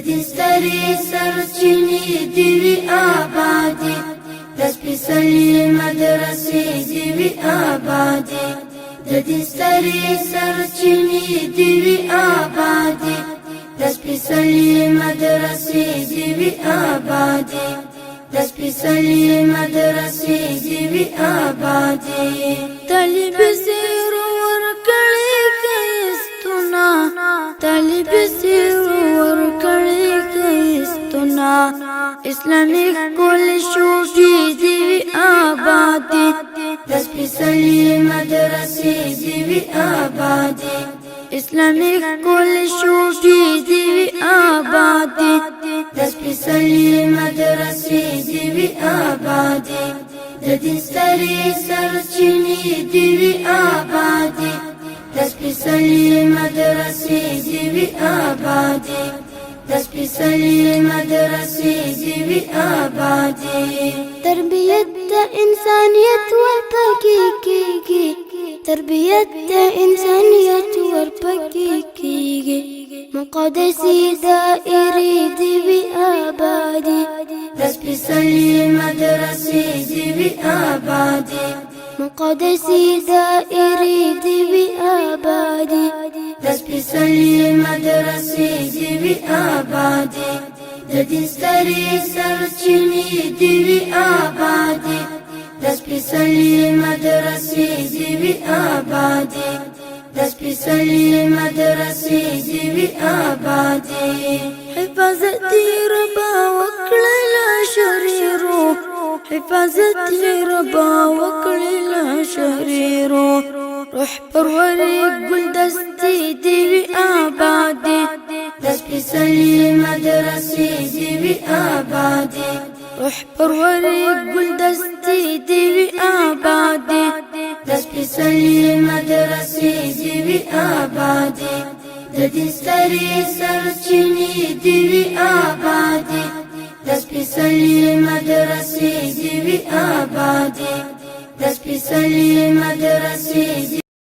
دین سترې سرچینې دې وي آبادې د سپېڅلې مدرسې دې وي آبادې د دین سترې سرچینې دې وي آبادې د سپېڅلې مدرسې دې وي آبادې د سپېڅلې مدرسې دې وي آبادې طالب زیر ورکړې ښایستونه طالب زیر ورکړې ښایستونه اسلامي ښکلې شوقې دې وي آبادې د سپېڅلې مدرسې دې وي آبادې اسلامي ښکلې شوقې دې وي آبادې د سپېڅلې مدرسې دې وي آبادې د دین سترې سرچینې دې وي آبادې د سپېڅلې مدرسې دې وي آبادې د سپېڅلې مدرسې دې وي آبادې تربیت د انسانیت ورپکې کېږي تربیت د انسانیت ورپکې کېږي مقدسې دائرې دې وي آبادې د سپېڅلې مدرسې دې وي آبادې مقدسې دائرې دې وي آبادې د سپېڅلې مدرسې دې وي آبادې د دین سترې سرچینې دې وي آبادې د سپېڅلې مدرسې دې وي آبادې د سپېڅلې مدرسې دې وي آبادې حفاظت دې ربا وکړه له شریرو حفاظت دې ربا وکړه له شریرو روح پروری ګلدستې دې وي آبادې د سپېڅلې مدرسې دې وي آبادې روح پروری ګلدستې دې وي آبادې د سپېڅلې مدرسې دې وي آبادې د دین سترې سرچینې دې وي آبادې د سپېڅلې مدرسې دې وي آبادې د سپېڅلې مدرسې